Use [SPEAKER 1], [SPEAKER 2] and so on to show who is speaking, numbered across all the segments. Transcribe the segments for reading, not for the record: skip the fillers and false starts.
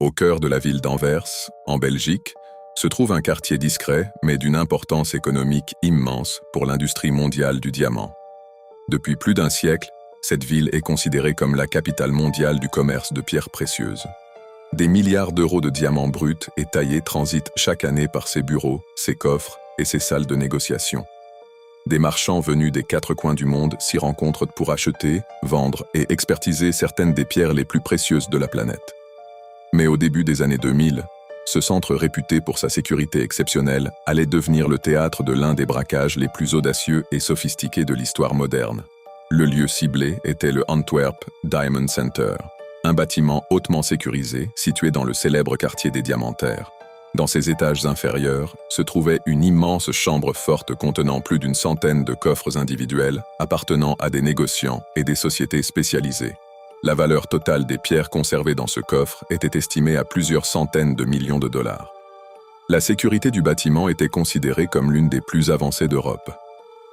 [SPEAKER 1] Au cœur de la ville d'Anvers, en Belgique, se trouve un quartier discret mais d'une importance économique immense pour l'industrie mondiale du diamant. Depuis plus d'un siècle, cette ville est considérée comme la capitale mondiale du commerce de pierres précieuses. Des milliards d'euros de diamants bruts et taillés transitent chaque année par ses bureaux, ses coffres et ses salles de négociation. Des marchands venus des quatre coins du monde s'y rencontrent pour acheter, vendre et expertiser certaines des pierres les plus précieuses de la planète. Mais au début des années 2000, ce centre réputé pour sa sécurité exceptionnelle allait devenir le théâtre de l'un des braquages les plus audacieux et sophistiqués de l'histoire moderne. Le lieu ciblé était le Antwerp Diamond Center, un bâtiment hautement sécurisé situé dans le célèbre quartier des Diamantaires. Dans ses étages inférieurs se trouvait une immense chambre forte contenant plus d'une centaine de coffres individuels appartenant à des négociants et des sociétés spécialisées. La valeur totale des pierres conservées dans ce coffre était estimée à plusieurs centaines de millions de dollars. La sécurité du bâtiment était considérée comme l'une des plus avancées d'Europe.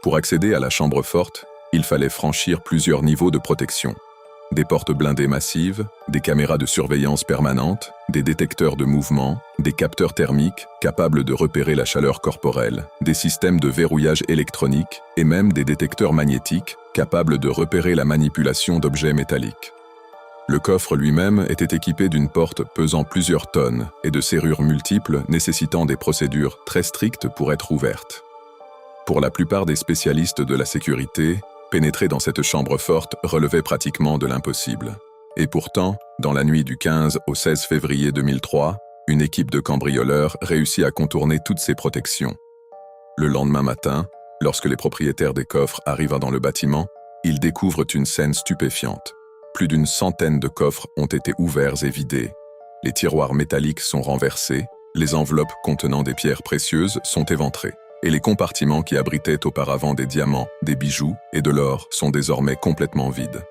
[SPEAKER 1] Pour accéder à la chambre forte, il fallait franchir plusieurs niveaux de protection. Des portes blindées massives, des caméras de surveillance permanente, des détecteurs de mouvement, des capteurs thermiques capables de repérer la chaleur corporelle, des systèmes de verrouillage électronique et même des détecteurs magnétiques capables de repérer la manipulation d'objets métalliques. Le coffre lui-même était équipé d'une porte pesant plusieurs tonnes et de serrures multiples nécessitant des procédures très strictes pour être ouvertes. Pour la plupart des spécialistes de la sécurité, pénétrer dans cette chambre forte relevait pratiquement de l'impossible. Et pourtant, dans la nuit du 15 au 16 février 2003, une équipe de cambrioleurs réussit à contourner toutes ces protections. Le lendemain matin, lorsque les propriétaires des coffres arrivent dans le bâtiment, ils découvrent une scène stupéfiante. Plus d'une centaine de coffres ont été ouverts et vidés. Les tiroirs métalliques sont renversés, les enveloppes contenant des pierres précieuses sont éventrées, et les compartiments qui abritaient auparavant des diamants, des bijoux et de l'or sont désormais complètement vides.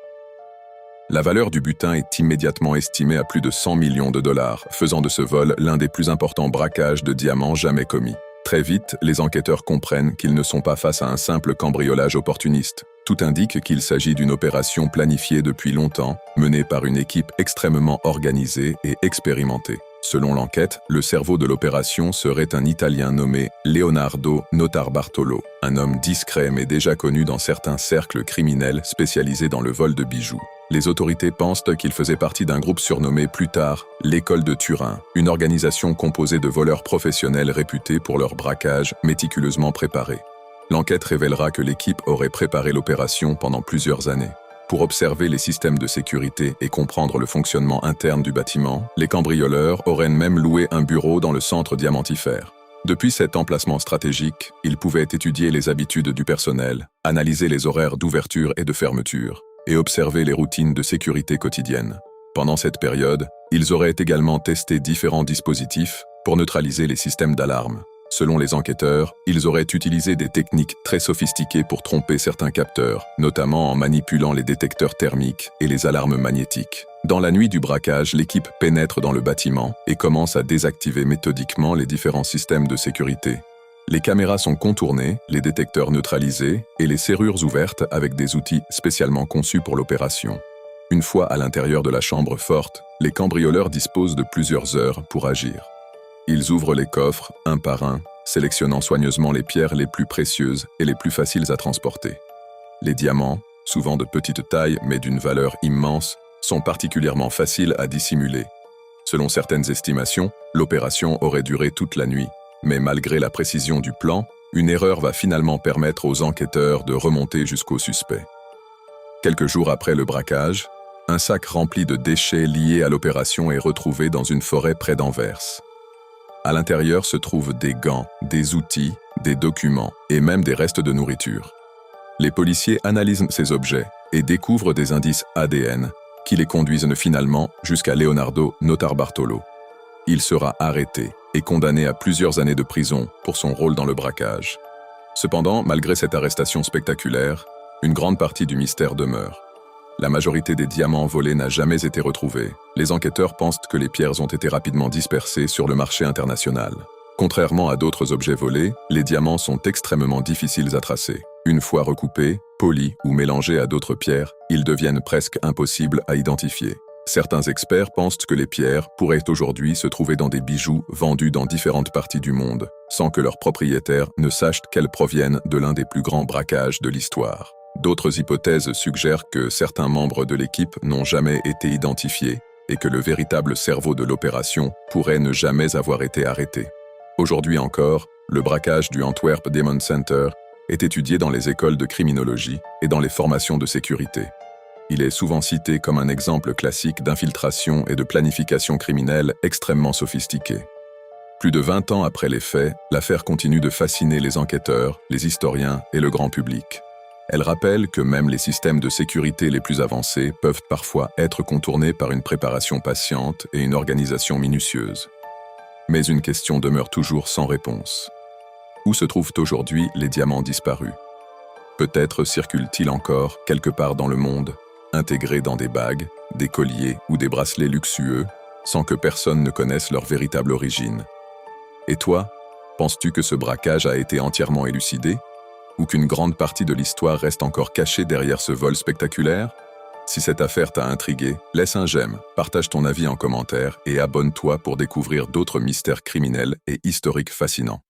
[SPEAKER 1] La valeur du butin est immédiatement estimée à plus de 100 millions de dollars, faisant de ce vol l'un des plus importants braquages de diamants jamais commis. Très vite, les enquêteurs comprennent qu'ils ne sont pas face à un simple cambriolage opportuniste. Tout indique qu'il s'agit d'une opération planifiée depuis longtemps, menée par une équipe extrêmement organisée et expérimentée. Selon l'enquête, le cerveau de l'opération serait un Italien nommé Leonardo Notarbartolo, un homme discret mais déjà connu dans certains cercles criminels spécialisés dans le vol de bijoux. Les autorités pensent qu'il faisait partie d'un groupe surnommé plus tard l'École de Turin, une organisation composée de voleurs professionnels réputés pour leur braquage méticuleusement préparé. L'enquête révélera que l'équipe aurait préparé l'opération pendant plusieurs années. Pour observer les systèmes de sécurité et comprendre le fonctionnement interne du bâtiment, les cambrioleurs auraient même loué un bureau dans le centre diamantifère. Depuis cet emplacement stratégique, ils pouvaient étudier les habitudes du personnel, analyser les horaires d'ouverture et de fermeture, et observer les routines de sécurité quotidiennes. Pendant cette période, ils auraient également testé différents dispositifs pour neutraliser les systèmes d'alarme. Selon les enquêteurs, ils auraient utilisé des techniques très sophistiquées pour tromper certains capteurs, notamment en manipulant les détecteurs thermiques et les alarmes magnétiques. Dans la nuit du braquage, l'équipe pénètre dans le bâtiment et commence à désactiver méthodiquement les différents systèmes de sécurité. Les caméras sont contournées, les détecteurs neutralisés et les serrures ouvertes avec des outils spécialement conçus pour l'opération. Une fois à l'intérieur de la chambre forte, les cambrioleurs disposent de plusieurs heures pour agir. Ils ouvrent les coffres, un par un, sélectionnant soigneusement les pierres les plus précieuses et les plus faciles à transporter. Les diamants, souvent de petite taille mais d'une valeur immense, sont particulièrement faciles à dissimuler. Selon certaines estimations, l'opération aurait duré toute la nuit, mais malgré la précision du plan, une erreur va finalement permettre aux enquêteurs de remonter jusqu'au suspect. Quelques jours après le braquage, un sac rempli de déchets liés à l'opération est retrouvé dans une forêt près d'Anvers. À l'intérieur se trouvent des gants, des outils, des documents et même des restes de nourriture. Les policiers analysent ces objets et découvrent des indices ADN qui les conduisent finalement jusqu'à Leonardo Notarbartolo. Il sera arrêté et condamné à plusieurs années de prison pour son rôle dans le braquage. Cependant, malgré cette arrestation spectaculaire, une grande partie du mystère demeure. La majorité des diamants volés n'a jamais été retrouvée. Les enquêteurs pensent que les pierres ont été rapidement dispersées sur le marché international. Contrairement à d'autres objets volés, les diamants sont extrêmement difficiles à tracer. Une fois recoupés, polis ou mélangés à d'autres pierres, ils deviennent presque impossibles à identifier. Certains experts pensent que les pierres pourraient aujourd'hui se trouver dans des bijoux vendus dans différentes parties du monde, sans que leurs propriétaires ne sachent qu'elles proviennent de l'un des plus grands braquages de l'histoire. D'autres hypothèses suggèrent que certains membres de l'équipe n'ont jamais été identifiés et que le véritable cerveau de l'opération pourrait ne jamais avoir été arrêté. Aujourd'hui encore, le braquage du Antwerp Diamond Center est étudié dans les écoles de criminologie et dans les formations de sécurité. Il est souvent cité comme un exemple classique d'infiltration et de planification criminelle extrêmement sophistiquée. Plus de 20 ans après les faits, l'affaire continue de fasciner les enquêteurs, les historiens et le grand public. Elle rappelle que même les systèmes de sécurité les plus avancés peuvent parfois être contournés par une préparation patiente et une organisation minutieuse. Mais une question demeure toujours sans réponse. Où se trouvent aujourd'hui les diamants disparus? Peut-être circulent-ils encore quelque part dans le monde, intégrés dans des bagues, des colliers ou des bracelets luxueux, sans que personne ne connaisse leur véritable origine. Et toi, penses-tu que ce braquage a été entièrement élucidé? Ou qu'une grande partie de l'histoire reste encore cachée derrière ce vol spectaculaire? Si cette affaire t'a intrigué, laisse un j'aime, partage ton avis en commentaire et abonne-toi pour découvrir d'autres mystères criminels et historiques fascinants.